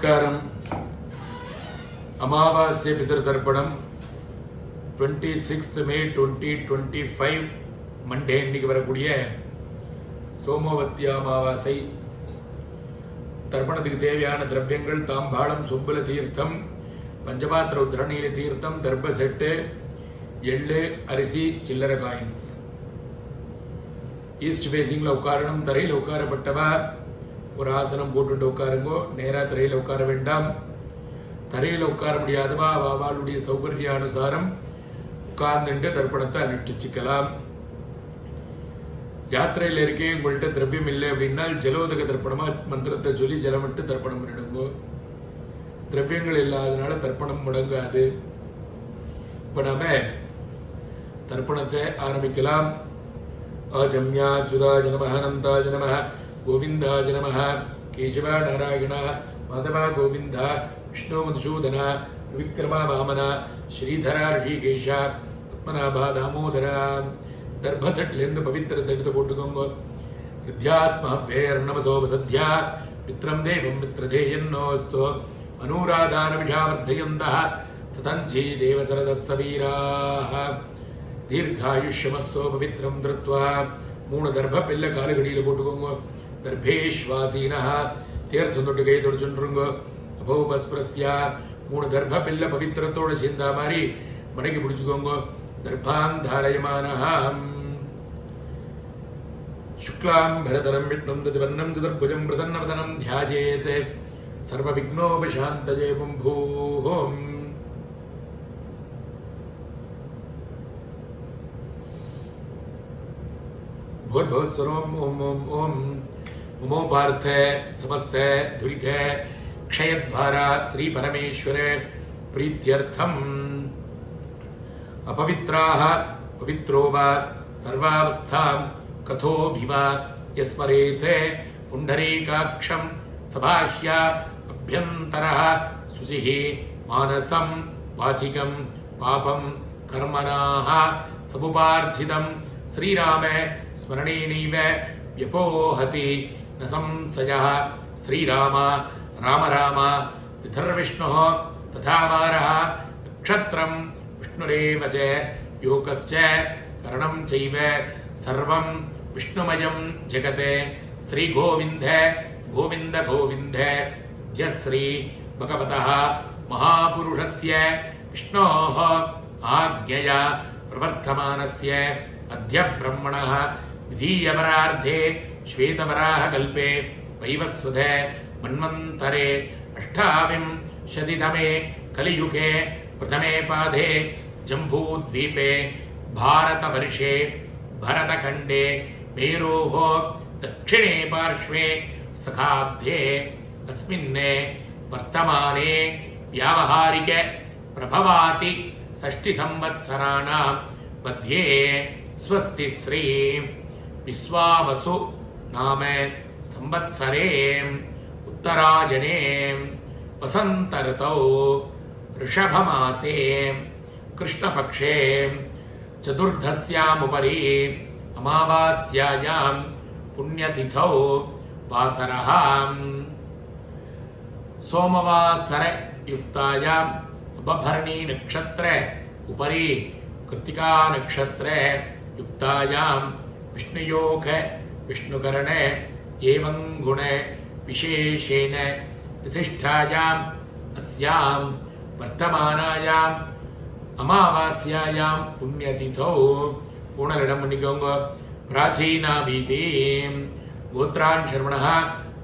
நமஸ்காரம். அமாவாஸ்ய பிதர்தர்ப்பணம் 26th May 2025 Monday இன்னைக்கு வரக்கூடிய சோமவத்திய அமாவாசை. தர்ப்பணத்துக்கு தேவையான திரவியங்கள் தாம்பாளம், சொம்புல தீர்த்தம், பஞ்சபாத்திர உத்ரணீல தீர்த்தம், தர்ப்ப செட்டு, எள்ளு, அரிசி, சில்லற காயின்ஸ். ஈஸ்ட் ஃபேசிங்ல உட்காரணும். தரையில் உட்காரப்பட்டவா ஒரு ஆசனம் போட்டு உட்காருங்கோ. நேரா தரையில் உட்கார வேண்டாம். தரையில் உட்கார முடியாதவா அவளுடைய சௌகரியானுசாரம் உட்கார்ந்துட்டு தர்ப்பணத்தை அனுஷ்டிச்சுக்கலாம். யாத்திரையில் இருக்கே, உங்கள்கிட்ட திரவியம் இல்லை அப்படின்னா ஜலோதக தர்ப்பணமா மந்திரத்தை சொல்லி ஜலமிட்டு தர்ப்பணம் பண்ணிடுங்கோ. திரவியங்கள் இல்லாதனால தர்ப்பணம் முடங்காது. இப்ப நாம தர்ப்பணத்தை ஆரம்பிக்கலாம். ஆஜம்யா சுதாஜ நமஹ, அனந்தாஜ நமஹ, கோவிந்தாஜ நமஹ, கேசவா நாராயண, மாதவா கோவிந்தா, விஷ்ணு மதுசூதன, விக்ரமா வாமன, ஸ்ரீதரா ரிஷிகேஷ, பத்மநாபா தாமோதர. தர்பசட்லேருந்து பவித்திரத்தை எடுத்து போட்டுக்கோங்க. வித்யாஸ்மஹ்வேர் நமசோபசத்யா மித்ரம் தேவம் மித்ரதேயன்னோஸ்து அனுராதான விஷாவர்தயந்தः சதஞ்சி தேவசரதஸ்ஸ வீராः தீர்காயுஷ்யமஸ்தோ பவித்ரம் திருத்வா. 3 தர்ப பில்ல காலுகடியில் போட்டுக்கோங்க. தர்பேஷ்வாசீனः தீர்த்தம் தொட்டு கை தொடுச்சுருங்க. அபௌபஸ்பிரஸ்யா 3 தர்ப பில்ல பவித்திரத்தோட சேர்ந்தா மாதிரி மடக்கி பிடிச்சுக்கோங்க. தர்பாம் தாரயமானஹம் சுக்லாம் பரதரம் விஷ்ணும் ததிவர்ணம் சதுர்புஜம் பிரசன்னவதனம் தியாயேத் சர்வ விக்னோபசாந்தயே பூஹோம். भूर्भुवस्वरोम ओम ओम ओम उमो पार्थ समस्त दुरित क्षयद्वारा श्री परमेश्वर प्रीत्यर्थम अपवित्राः पवित्रो वा सर्वावस्थां कथो भिवा यस्मरेत् पुंडरीकाक्षं सबाह्या अभ्यन्तरः शुचिः मानसं वाचिकं पापं कर्मणाः समुपार्जितं श्रीराम स्मरणेनैव व्यपोहति न संशयः. श्रीराम राम राम तिथिर्विष्णुः तथा वारः नक्षत्रं विष्णुरेव च योगश्च करणं चैव सर्वं विष्णुमयं जगत्. श्रीगोविन्द गोविन्द गोविन्द जय श्री भगवतः महापुरुषस्य विष्णोः आज्ञया प्रवर्तमानस्य अद्य ब्रह्मणः विधीयवरार्धे श्वेतवराह कल्पे वैवस्वत मन्वन्तरे अष्टाविंशतितमे कलियुगे प्रथमे पादे जम्बूद्वीपे भारतवर्षे भरतखण्डे मेरोः दक्षिणे पार्श्वे सखाब्दे अस्मिन् वर्तमाने व्यावहारिक प्रभवाति 60 संवत्सराणां मध्ये स्वस्ति श्री विश्वावसु नाम संवत्सरे उत्तरायणे वसंत ऋतौ ऋषभमासे कृष्णपक्षे चतुर्दश्यामुपरि अमावास्यायां पुण्यतिथौ वासरः सोमवासर युक्तायां उपभरणी नक्षत्र उपरि कृतिका नक्षत्र युक्तायां विष्णुयोग विष्णुकरण एवं गुण विशेषेण विशिष्टायाम् अस्यां वर्तमानायाम् अमावास्यायां पुण्यतिथौ पूर्णलिडं मन्निकोंग. प्राचीना वीति गोत्रान् शर्मणः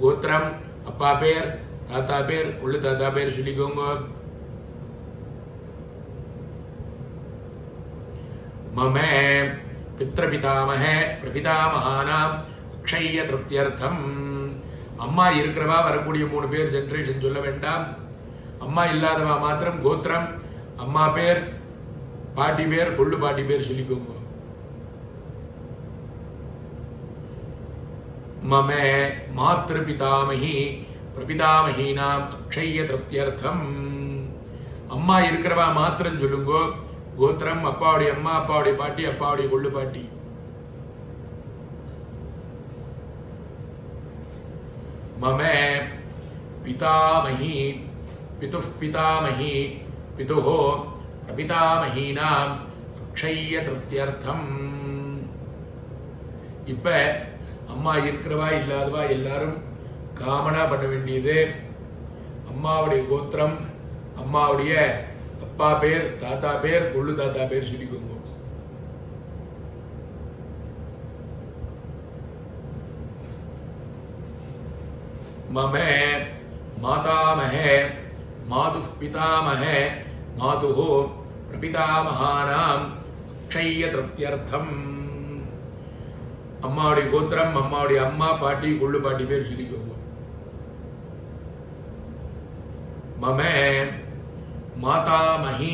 गोत्रम அப்பா பேர் தாத்தா பேர் உள்ள தாத்தா பேர் சொல்லிக்கோங்க. मम पितृपितामह प्रपितामहानाम अक्षय तृप्त्यर्थम. अम्मा இருக்கிறவா வரக்கூடிய 3 பேர் ஜெனரேஷன் சொல்ல வேண்டாம். அம்மா இல்லாதவா மாத்திரம் கோத்திரம், அம்மா பேர், பாட்டி பேர், கொள்ளு பாட்டி பேர் சொல்லிக்கோங்க. मम मातृपितामही प्रपितामहीनाम अक्षय तृप्त्यर्थम. அம்மா இருக்கிறவா மாத்திரம் சொல்லுங்கோ. கோத்திரம் அப்பாவுடைய அம்மா, அப்பாவுடைய பாட்டி, அப்பாவுடைய கொள்ளு பாட்டி. मम पितामही पितुः पितामही पितुः प्रपितामहीनाम् अक्षय्य तृप्त्यर्थम्. இப்ப அம்மா இருக்கிறவா இல்லாதவா எல்லாரும் காமனா பண்ண வேண்டியது அம்மாவுடைய கோத்திரம், அம்மாவுடைய அப்பா பேர், தாத்தா பேர், கொள்ளு தாத்தா பேர் சொல்லிக்கோங்க. मम मातामहे मातुः पितामहे मातुः प्रपितामहानाम् अक्षय्य तृप्त्यर्थम्. அம்மாவுடைய கோத்திரம், அம்மாவுடைய அம்மா, பாட்டி, கொள்ளு பாட்டி பேர் சொல்லிக்கோங்க. मम मातामही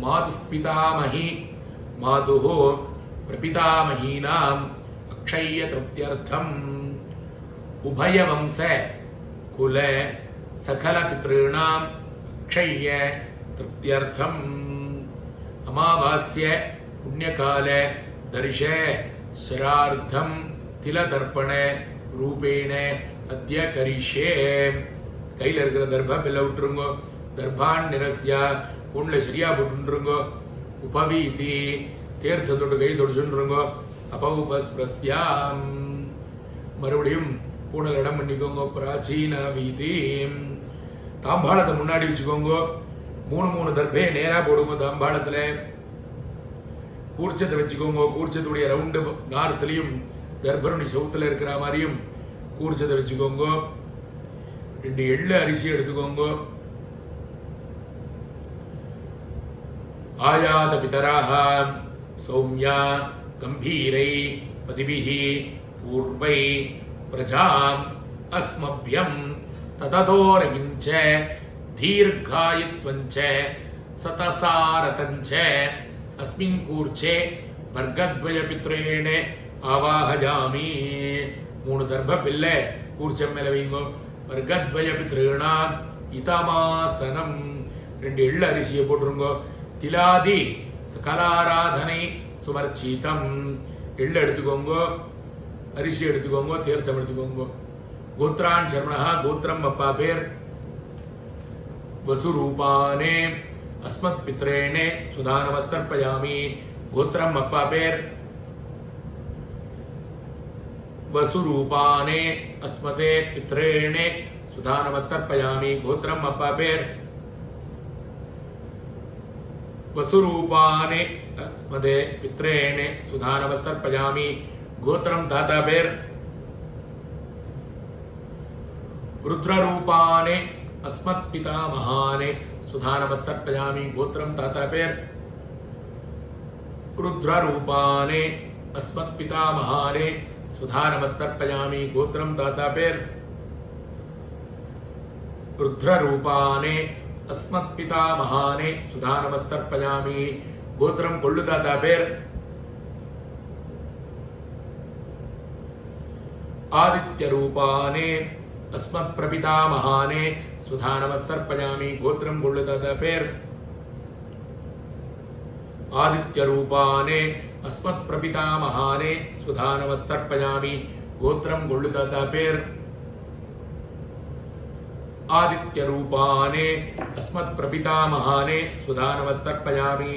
मातुः पितामही मातुः प्रपितामहीनाम् अक्षय्य तृप्त्यर्थम्. उभयवंश कुल सकल पितॄणाम् अक्षय्य तृप्त्यर्थम्. अमावास्य पुण्यकाल दर्श श्राद्धं तिलतर्पण रूपेण अद्य करिष्ये. கையில் இருக்கிற தர்பா பெல்ல விட்டுருங்கோ. தர்பான் நிரஸ்யா பொண்ணில் சரியா போட்டுருங்கோ. உபவீதி தீர்த்தத்தோடு கை தொடு சொல்லுருங்கோ. அபவுபஸ்பிரஸ்யாம் மறுபடியும் பூனல் இடம் பண்ணிக்கோங்க. பிராச்சீன வீதி தாம்பாளத்தை முன்னாடி வச்சுக்கோங்க. மூணு தர்பையை நேராக போடுங்க. தாம்பாளத்தில் கூர்ச்சத்தை வச்சுக்கோங்க. கூர்ச்சத்துடைய ரவுண்டு நார்த்துலையும் தர்பருணி சவுத்தில் இருக்கிற மாதிரியும் கூர்ச்சத்தை வச்சுக்கோங்க. 2 எள்ளு அரிசி எடுத்துக்கோங்க. ஆயாத பிதராஹ சௌமியா கம்பீரை பதிபிஹி பூர்வை பிரஜாம் அஸ்மப்யம் தததோரகிஞ்ச தீர்காயுத்வஞ்ச சதசாரதஞ்ச அஸ்மின் கூர்ச்சே வர்க்கத்வய பித்ரேண ஆவாஹயாமி. 3 தர்ப பில்லை கூர்ச்சம் மேல வைங்கோ. வர்க்கத்வய பித்ரேணா இதமாசனம் 2 எள்ளு அரிசியை போட்டுருங்கோ. திலாதி சகலாராதனை சுமர்ச்சீதம் எள்ளு எடுத்துக்கோங்க, அரிசி எடுத்துக்கோங்க, தீர்த்தம் எடுத்துக்கோங்க. கோத்ரான் சர்மணா கோத்திரம் அப்பா பேர். வசுரூபானே அஸ்மத் பித்ரேணே சுதானமஸ்தர்ப்பயாமி. கோத்திரம் அப்பா பேர். वसुरूपाने अस्मते पित्रेणे सुधानमस्तर्पयामि. गोत्रम अप्पा पेर. वसुरूपाने अस्मते पित्रेणे सुधानमस्तर्पयामि. गोत्रम दाता पेर. रुद्ररूपाने अस्मत् पितामहाने सुधानमस्तर्पयामि. गोत्रम दाता पेर. रुद्ररूपाने अस्मत् पितामहाने सुधानमस्तर्पयामि. गोत्रम दाता पेर. रुद्ररूपाने अस्मत् पितामहाने सुधानमस्तर्पयामि. गोत्रम कोल्लु दाता पेर. आदित्यरूपाने अस्मत् प्रपितामहाने सुधानमस्तर्पयामि. गोत्रम कोल्लु दाता पेर. आदित्यरूपाने अस्मत् प्रपितामहाने सुधानमस्तर्पयामि. गोत्रम कोल्लु दाता पेर. आदित्यरूपाने अस्मत् प्रपितामहाने सुधानमस्तर्पयामि.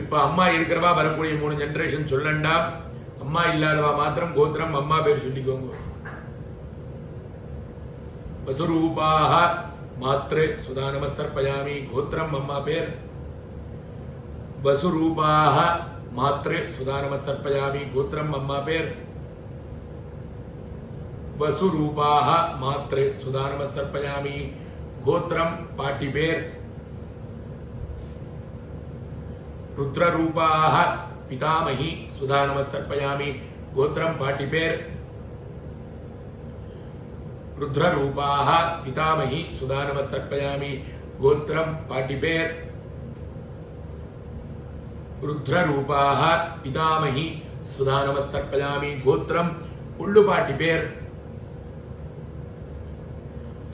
இப்ப அம்மா இருக்கிறவா வரக்கூடிய 3 ஜெனரேஷன் சொல்லண்டா. அம்மா இல்லாதவா மாத்திரம் கோத்திரம் அம்மா பேர் சொல்லிக்கோங்க. வசுரூபாஹ மாத்ரே சுதானமஸ்தர்ப்பயாமி. கோத்திரம் அம்மா பேர். वसुरूपाः मात्रे सुधानमस्तर्पयामि. गोत्रम अम्मा पेर. वसुरूपाः मात्रे सुधानमस्तर्पयामि. गोत्रम पाटी पेर. रुद्ररूपाः पितामही सुधानमस्तर्पयामि. गोत्रम पाटी पेर. रुद्ररूपाः पितामही सुधानमस्तर्पयामि. गोत्रम पाटी पेर. रुद्ररूपाः पितामही सुधानमस्तर्पयामि. गोत्रम उल्लुपाटी पेर.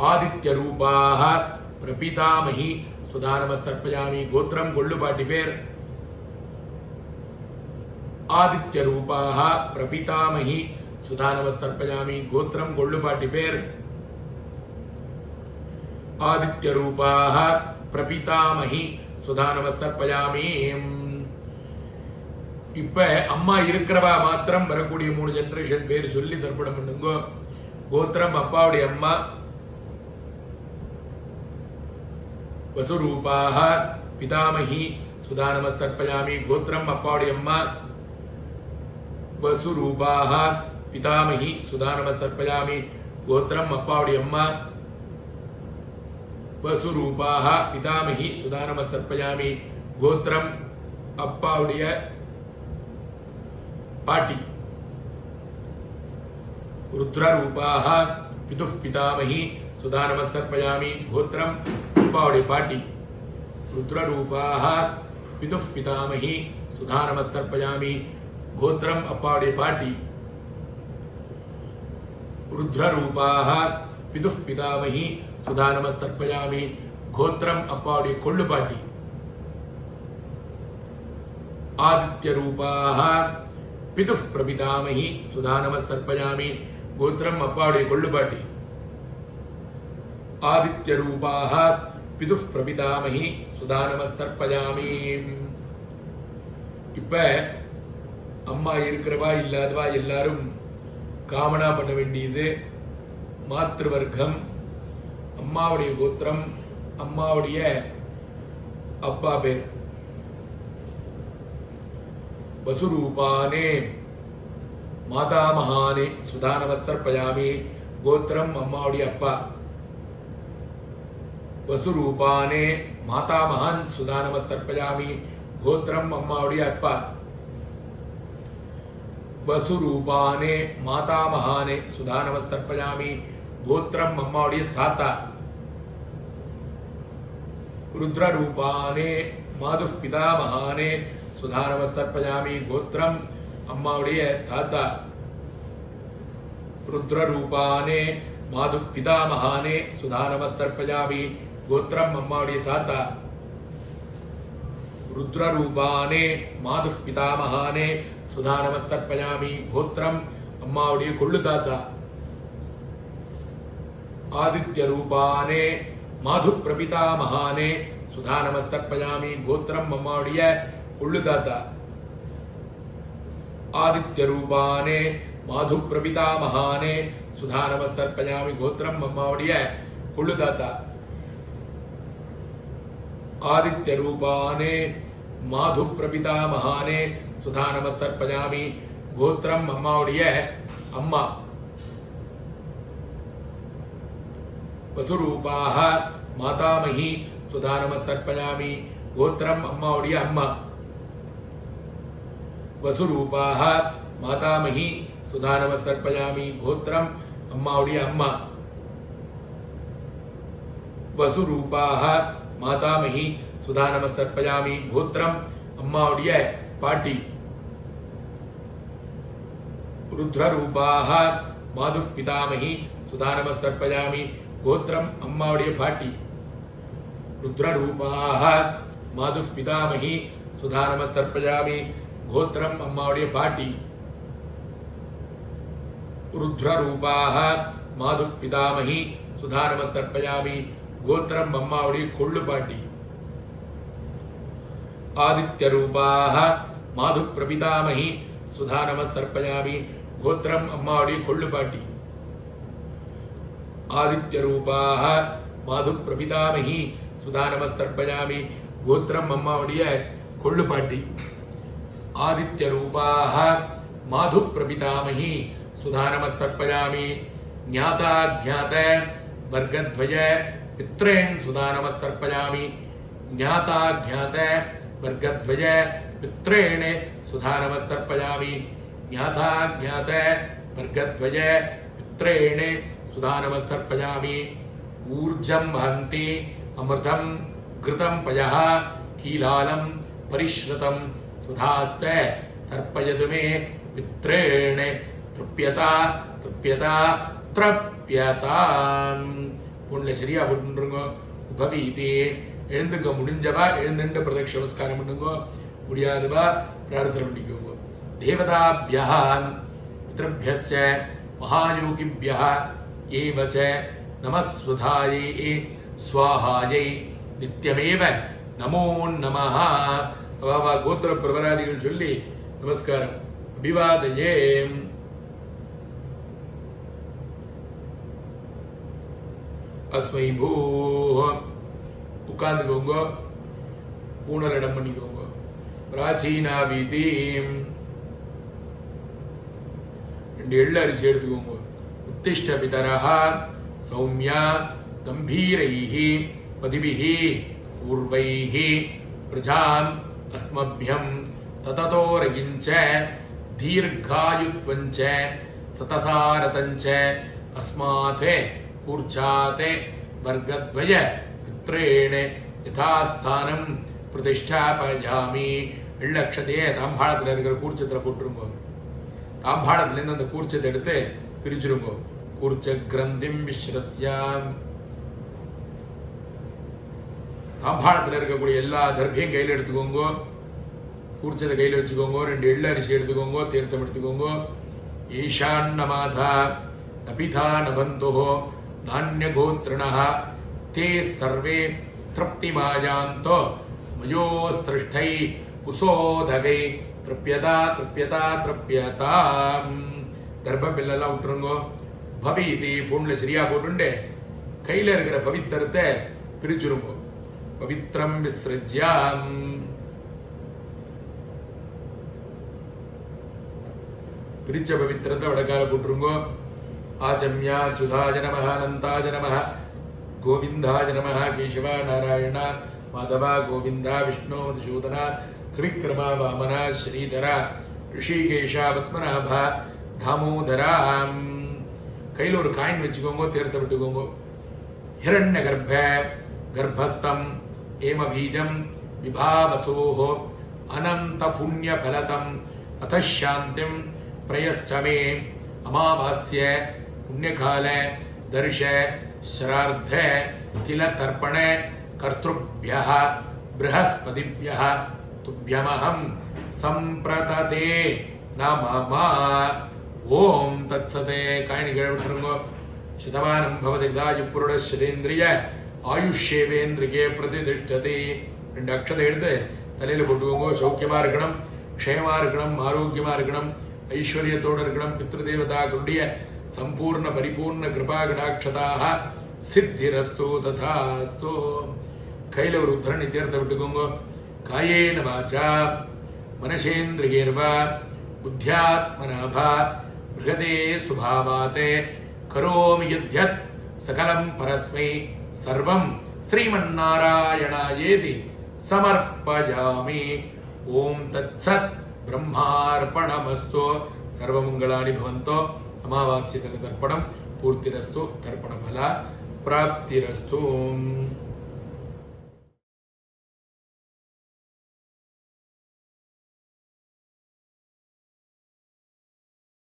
आदित्यरूपाः प्रपितामही सुधानमस्तर्पयामि. गोत्रम गोल्लुपाटी पेर. आदित्यरूपाः प्रपितामही सुधानमस्तर्पयामि. गोत्रम गोल्लुपाटी पेर. ஆதித்யரூபாः பிரபிதாமகி சுதா நமஸ்தர்ப்பயாமி. இப்ப அம்மா இருக்கிறவா மாத்திரம் வரக்கூடிய 3 ஜெனரேஷன் பேர் சொல்லி தர்ப்பணம் பண்ணுங்க. கோத்திரம் அப்பாவுடைய அம்மா வசுரூபாः பிதாமகி சுதா நமஸ்தர்ப்பயாமி. கோத்திரம் அப்பாவுடைய அம்மா வசுரூபாः பிதாமகி சுதா நமஸ்தர்ப்பயாமி. கோத்திரம் அப்பாவுடைய அம்மா வசுரூபாः பிதாமகி சுதா நமஸ்தர்ப்பயாமி. கோத்திரம் அப்பாவுடைய பாட்டி ருத்ரரூபாः பிதுः பிதாமகி சுதா நமஸ்தர்ப்பயாமி. கோத்திரம் அப்பாவுடைய பாட்டி ருத்ரரூபாः பிதுः பிதாமகி சுதா நமஸ்தர்ப்பயாமி. கோத்திரம் அப்பாவுடைய பாட்டி ருத்ரரூபாः பிதுः பிதாமகி சுதா நமஸ்தர்ப்பயாமி. கோத்திரம் அப்பாவுடைய கொள்ளு பாட்டி ஆதித்யரூபாः பிதுः பிரபிதாமகி சுதா நமஸ்தர்ப்பயாமி. கோத்திரம் அப்பாவுடைய கொள்ளு பாட்டி ஆதித்யரூபாः பிதுः பிரபிதாமகி சுதா நமஸ்தர்ப்பயாமி. இப்ப அம்மா இருக்கிறவா இல்லாதவா எல்லாரும் காமனா பண்ண வேண்டியது மாத்ருவர்க்கம். அம்மாவுடைய கோத்திரம், அம்மாவுடைய அப்பா பேர் வசுரூபானே மாதாமகானே சுதா நமஸ்தர்ப்பயாமி. கோத்திரம் அம்மாவுடைய அப்பா வசுரூபானே மாதாமகான் சுதா நமஸ்தர்ப்பயாமி. கோத்திரம் அம்மாவுடைய அப்பா வசுரூபானே மாதாமகானே சுதா நமஸ்தர்ப்பயாமி. கோத்திரம் அம்மாவுடைய தாத்தா ருத்ரரூபானே மாதுः பிதாமகானே சுதா நமஸ்தர்ப்பயாமி. கோத்திரம் அம்மாவுடைய தாத்தா ருத்ரரூபானே மாதுः பிதாமகானே சுதா நமஸ்தர்ப்பயாமி. கோத்திரம் அம்மாவுடைய தாத்தா ருத்ரரூபானே மாதுः பிதாமகானே சுதா நமஸ்தர்ப்பயாமி. கோத்திரம் அம்மாவுடைய கொள்ளு தாத்தா ஆதித்யரூபானே மாது பிரபிதாமகானே சுதா நமஸ்தர்ப்பயாமி. கோத்திரம் அம்மாவுடைய கொள்ளு தாத்தா ஆதித்யரூபானே மாது பிரபிதாமகானே சுதா நமஸ்தர்ப்பயாமி. கோத்திரம் அம்மாவுடைய கொள்ளு தாத்தா ஆதித்யரூபானே மாது பிரபிதாமகானே சுதா நமஸ்தர்ப்பயாமி. கோத்திரம் அம்மாவுடைய அம்மா வசுரூபாः மாதாமகி சுதா நமஸ்தர்ப்பயாமி. கோத்திரம் அம்மாவுடைய அம்மா வசுரூபாः மாதாமகி சுதா நமஸ்தர்ப்பயாமி. கோத்திரம் அம்மாவுடைய அம்மா வசுரூபாः மாதாமகி சுதா நமஸ்தர்ப்பயாமி. கோத்திரம் அம்மாவுடைய பாட்டி ருத்ரரூபாः மாதுः பிதாமகி சுதா நமஸ்தர்ப்பயாமி. கோத்திரம் அம்மாவுடைய பாட்டி ருத்ரரூபாः மாதுः பிதாமகி சுதா நமஸ்தர்ப்பயாமி. கோத்திரம் அம்மாவுடைய பாட்டி ருத்ரரூபாः மாதுः பிதாமகி சுதா நமஸ்தர்ப்பயாமி. கோத்திரம் அம்மாவுடைய கொள்ளு பாட்டி ஆதித்யரூபாः மாது பிரபிதாமகி சுதா நமஸ்தர்ப்பயாமி. கோத்திரம் அம்மாவுடைய கொள்ளு பாட்டி ஆதித்யரூபாः மாது பிரபிதாமகி சுதா நமஸ்தர்ப்பயாமி. கோத்திரம் அம்மாவுடைய கொள்ளு பாட்டி ஆதித்யரூபாः மாது பிரபிதாமகி சுதா நமஸ்தர்ப்பயாமி. ஞாதா ஞாத வர்க்கத்வய பித்ரேன் சுதா நமஸ்தர்ப்பயாமி. ஞாதா ஞாத வர்க்கத்வய பித்ரேண சுதா நமஸ்தர்ப்பயாமி. ஞாதா ஞாத வர்க்கத்வய பித்ரேண சுதா நமஸ்தர்ப்பயாமி. ஊர்ஜம் வஹந்தி அமிர்தம் கிருதம் பயः கீலாலம் பரிஷ்ருதம் சுதாஸ்த தர்ப்பயது மே பித்ரேண திருப்யதா திருப்யதா திரப்யதாம். ஒன்றுல சரியா போட்டுருங்க. உபவீதி எழுந்துங்க. முடிஞ்சவா எழுந்துட்டு பிரதட்ச நமஸ்காரம் பண்ணுங்க. முடியாதவா பிரார்த்தனை பண்ணிக்கோங்க. தேவதாபியः பித்ருभ्यश्च महायोगिभ्यः एव च नमः सुधायै स्वाहायै नित्यमेव नमो नमः बाबा गोत्र प्रवरादिகள் சொல்லி நமஸ்காரம் அபிவாதயே अस्मै भूः உட்கார்ந்துக்கோங்க பூணல் இடம் பண்ணிக்கோங்க பிராச்சீனா வீதீம் ரெண்டு எள்ளு அரிசி எடுத்துக்கோங்க உத்திஷ்ட பிதரஹ சௌமியா கம்பீரைஹ பதிபிஹ பூர்வைஹ பிரஜாம் அஸ்மப்யம் தததோரகிஞ்ச தீர்காயுத்வஞ்ச சதசாரதஞ்ச அஸ்மாதே கூர்ச்சாதே வர்க்கத்வய பித்ரேண யதாஸ்தானம் பிரதிஷ்டாபயாமி எள்ளக்ஷதையே தாம்பாளத்தில் இருக்கிற கூர்ச்சத்தில் போட்டுருங்க தாம்பாளத்திலேருந்து அந்த கூர்ச்சத்தை எடுத்து பிரிச்சிருங்க கூர்ச்ச கிரந்திம் விஸ்ரஸ்யாம் தாம்பாளத்தில் இருக்கக்கூடிய எல்லா தர்பியும் கையில் எடுத்துக்கோங்க கூர்ச்சத்தை கையில் வச்சுக்கோங்க ரெண்டு எள்ளு அரிசி எடுத்துக்கோங்க தீர்த்தம் எடுத்துக்கோங்க ஈஷான்னமாதா நபிதா நபந்தோ நான்யகோத்ரிணः ते सर्वे तृप्तिमायान्तो मयोस्तिष्ठै उसोदगै तृप्यता तृप्यता तृप्यता கர்ப்பப்பில்லாம் விட்டுருங்கோ பவிதி பொண்ணுல சரியா போட்டுண்டு கையில இருக்கிற பவித்திரத்தை பிரிச்சுருங்கோ பவித்ரம் விஸ்ரஜ்யாம் பிரிச்ச பவித்திரத்தை வடக்கால போட்டுருங்கோ आचम्याच्युताय नमः अनन्ताय नमः गोविन्दाय नमः केशव नारायण माधव गोविन्द विष्णु मधुसूदन त्रिविक्रमा वामन श्रीधर ऋषिकेश पद्मनाभ दामोदरा கையில் ஒரு காயின் வச்சுக்கோங்க தீர்த்த விட்டுக்கோங்க हिरण्य गर्भ गर्भस्थम एम बीजम विभावसोः अनंत पुण्य फलतम अथ शांतिम प्रयश्चमे अमावास्य पुण्यकाल दर्श श्राद्ध तिल तर्पण कर्तृभ्यः बृहस्पतिभ्यः तुभ्यमहं संप्रतते नमः ओम तत्सते कायनि केळविट्टुंगो शतमानं भवति दायुपुरुडश्शतेन्द्रिय आयुष्येवेन्द्रिये प्रतिष्ठति ரெண்டு அக்ஷதை எடுத்து தலையில போட்டுக்கோங்க சௌக்கியமா இருக்கணும் க்ஷேமமா இருக்கணும் ஆரோக்கியமா இருக்கணும் ஐஸ்வர்யத்தோடு இருக்கணும் பித்ருதேவதாக்களுடைய சம்பூர்ண பரிபூர்ண கிருபா கடாட்சதாக சித்திரஸ்து ததாஸ்து கையில ஒரு உத்தரணி தீர்த்த விட்டுக்கோங்க காயேன வாச்சா மனசேந்திரியர்வா புத்தியாத்மனாபா பிருகதே சுபாவாதே கரோமி யத்யத் சகலம் பரஸ்மை சர்வம் ஸ்ரீமன்னாராயணாயேதி சமர்ப்பயாமி ஓம் தத்சத் ब्रह्मार्पणमस्तु सर्वमंगलानि भवन्तो अमावास्यतर्पणं पूर्तिरस्तु तर्पणफल प्राप्तिरस्तु।